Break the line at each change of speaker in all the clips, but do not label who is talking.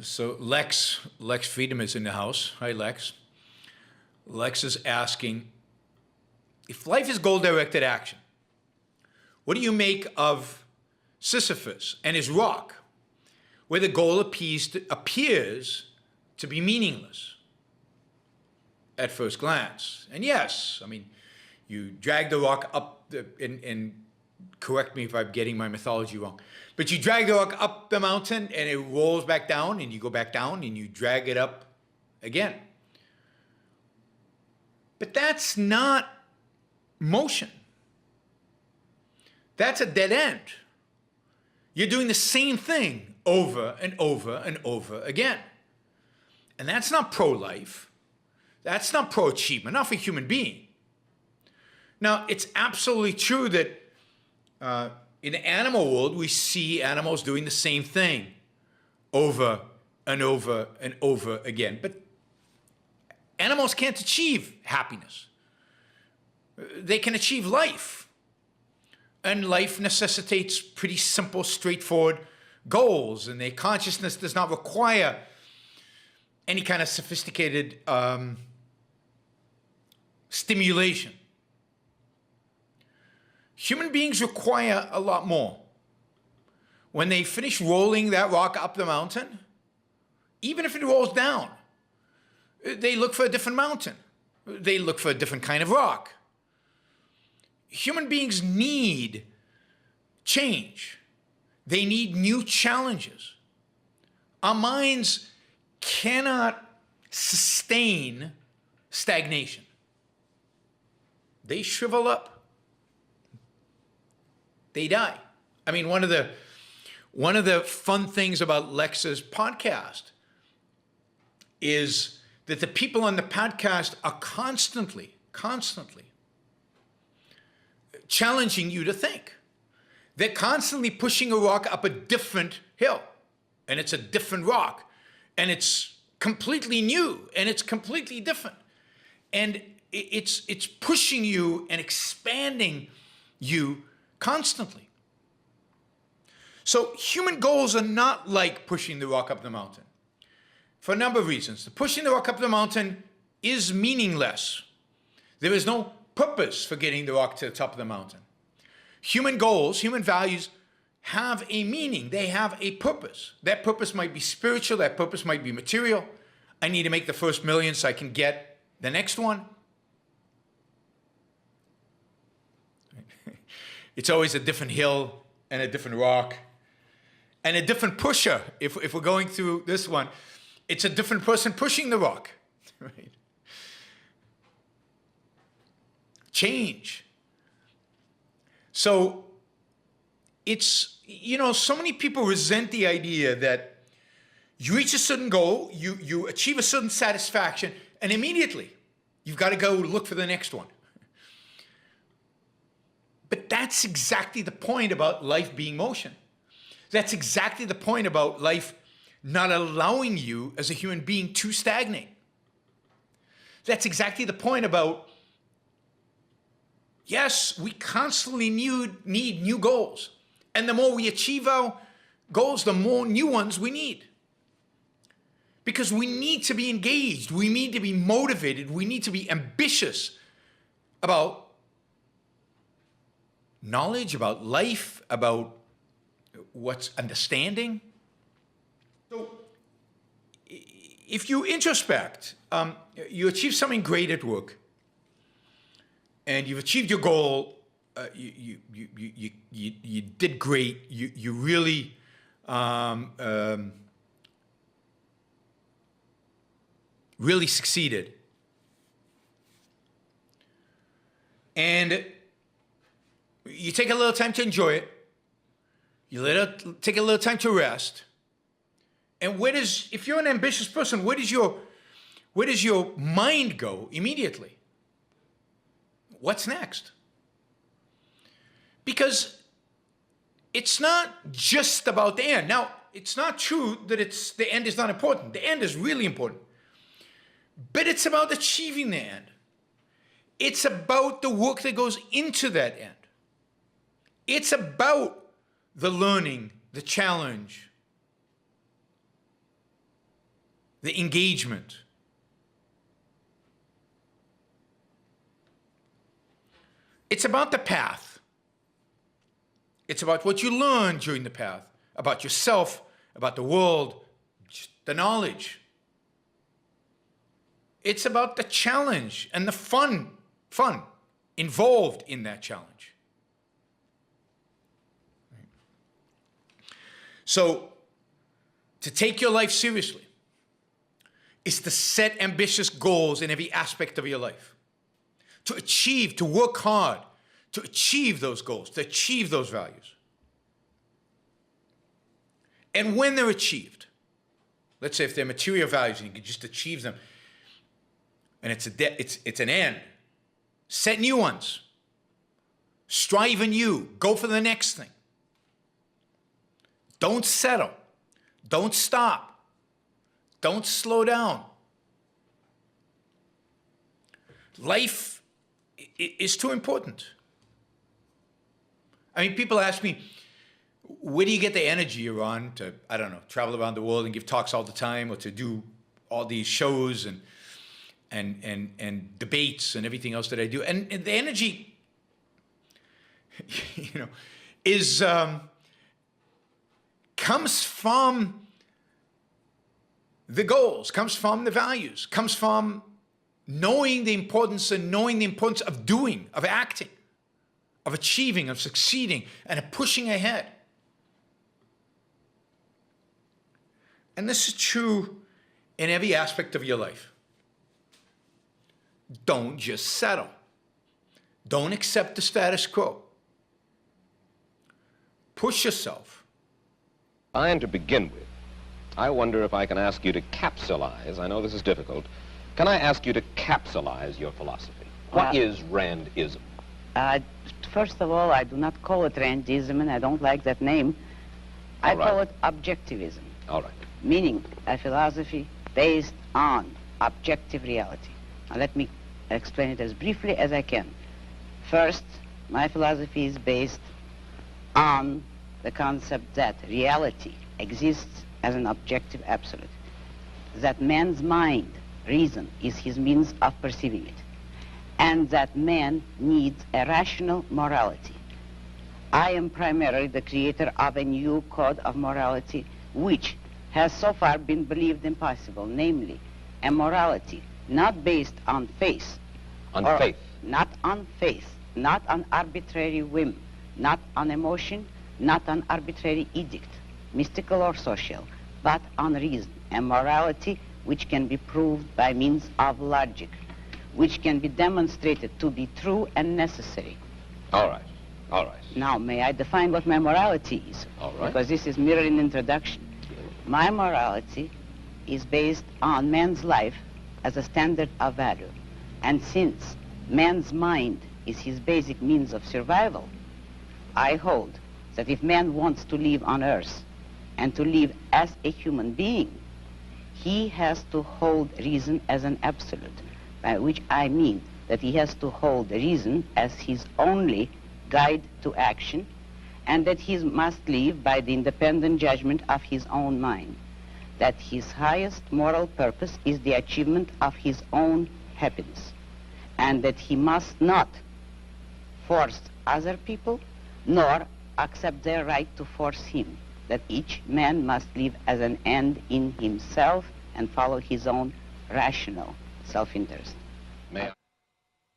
So Lex Fridman is in the house. Hi, Lex. Lex is asking, if life is goal-directed action, what do you make of Sisyphus and his rock, where the goal appears to be meaningless at first glance? And yes, I mean, you drag the rock up, and correct me if I'm getting my mythology wrong, but you drag the rock up the mountain and it rolls back down, and you go back down and you drag it up again. But that's not motion. That's a dead end. You're doing the same thing over and over and over again. And that's not pro-life. That's not pro-achievement, not for a human being. Now, it's absolutely true that in the animal world, we see animals doing the same thing over and over and over again. But animals can't achieve happiness. They can achieve life. And life necessitates pretty simple, straightforward goals. And their consciousness does not require any kind of sophisticated stimulation. Human beings require a lot more. When they finish rolling that rock up the mountain, even if it rolls down, they look for a different mountain. They look for a different kind of rock. Human beings need change. They need new challenges. Our minds cannot sustain stagnation. They shrivel up. They die. I mean, one of the fun things about Lex's podcast is that the people on the podcast are constantly challenging you to think. They're constantly pushing a rock up a different hill, and it's a different rock, and it's completely new, and it's completely different. And it's pushing you and expanding you constantly. So human goals are not like pushing the rock up the mountain for a number of reasons. The pushing the rock up the mountain is meaningless. There is no purpose for getting the rock to the top of the mountain. Human goals, human values have a meaning. They have a purpose. That purpose might be spiritual. That purpose might be material. I need to make the first million so I can get the next one. It's always a different hill and a different rock and a different pusher. If we're going through this one, it's a different person pushing the rock, right? Change. So it's, you know, so many people resent the idea that you reach a certain goal, you achieve a certain satisfaction, and immediately you've got to go look for the next one. But that's exactly the point about life being motion. That's exactly the point about life not allowing you as a human being to stagnate. That's exactly the point about, yes, we constantly need new goals. And the more we achieve our goals, the more new ones we need. Because we need to be engaged. We need to be motivated. We need to be ambitious about knowledge, about life, about what's understanding. So if you introspect, you achieve something great at work, and you've achieved your goal, you did great, you really really succeeded. And you take a little time to enjoy it. You take a little time to rest. And if you're an ambitious person, where does your mind go immediately? What's next? Because it's not just about the end. Now, it's not true that the end is not important. The end is really important. But it's about achieving the end. It's about the work that goes into that end. It's about the learning, the challenge, the engagement. It's about the path. It's about what you learn during the path, about yourself, about the world, just the knowledge. It's about the challenge and the fun involved in that challenge. So, to take your life seriously is to set ambitious goals in every aspect of your life. To achieve, to work hard, to achieve those goals, to achieve those values. And when they're achieved, let's say if they're material values and you can just achieve them, and it's an end, set new ones. Strive anew. Go for the next thing. Don't settle. Don't stop. Don't slow down. Life is too important. I mean, people ask me, where do you get the energy you're on to, I don't know, travel around the world and give talks all the time, or to do all these shows and debates and everything else that I do? And the energy, is comes from the goals, comes from the values, comes from knowing the importance of doing, of acting, of achieving, of succeeding, and of pushing ahead. And this is true in every aspect of your life. Don't just settle. Don't accept the status quo. Push yourself.
And to begin with, I wonder if I can ask you to capsulize. I know this is difficult. Can I ask you to capsulize your philosophy? What is Randism?
First of all, I do not call it Randism, and I don't like that name. I call it objectivism.
All right.
Meaning a philosophy based on objective reality. Now let me explain it as briefly as I can. First, my philosophy is based on the concept that reality exists as an objective absolute, that man's mind, reason, is his means of perceiving it, and that man needs a rational morality. I am primarily the creator of a new code of morality which has so far been believed impossible, namely a morality not based on faith.
On faith?
Not on faith, not on arbitrary whim, not on emotion, not on arbitrary edict, mystical or social, but on reason, a morality which can be proved by means of logic, which can be demonstrated to be true and necessary.
All right, all right.
Now, may I define what my morality is?
All right.
Because this is merely an introduction. My morality is based on man's life as a standard of value. And since man's mind is his basic means of survival, I hold that if man wants to live on earth and to live as a human being, he has to hold reason as an absolute, by which I mean that he has to hold reason as his only guide to action, and that he must live by the independent judgment of his own mind, that his highest moral purpose is the achievement of his own happiness, and that he must not force other people, nor accept their right to force him, that each man must live as an end in himself and follow his own rational self-interest.
May I?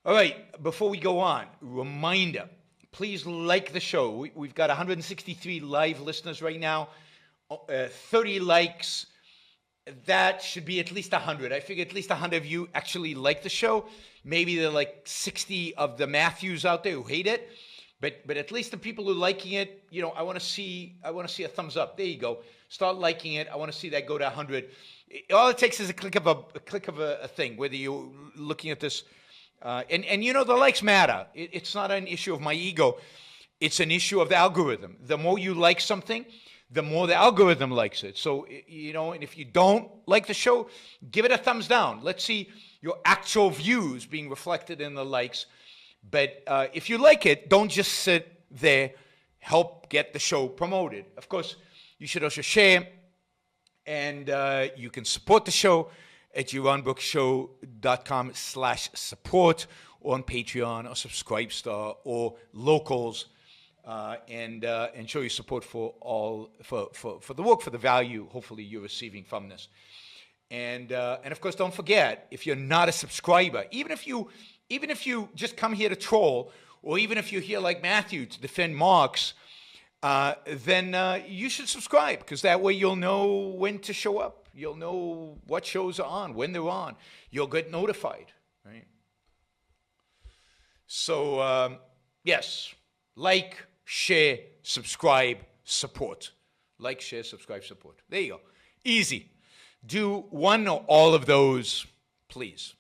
All right, before we go on, reminder, please like the show. We've got 163 live listeners right now, 30 likes. That should be at least 100. I figure at least 100 of you actually like the show. Maybe there are like 60 of the Matthews out there who hate it. But at least the people who are liking it, I want to see a thumbs up. There you go. Start liking it. I want to see that go to 100. All it takes is a click of a thing, whether you're looking at this. And the likes matter. It's not an issue of my ego. It's an issue of the algorithm. The more you like something, the more the algorithm likes it. So, and if you don't like the show, give it a thumbs down. Let's see your actual views being reflected in the likes. But if you like it, don't just sit there. Help get the show promoted. Of course, you should also share And you can support the show at JeronBrooksShow.com/support, or on Patreon, or Subscribestar, or Locals, and show your support for the work, for the value, hopefully, you're receiving from this. And of course, don't forget, if you're not a subscriber, even if you just come here to troll, or even if you're here like Matthew to defend Marx, then you should subscribe, because that way you'll know when to show up. You'll know what shows are on, when they're on. You'll get notified, right? So, yes, like, share, subscribe, support. Like, share, subscribe, support. There you go. Easy. Do one or all of those, please.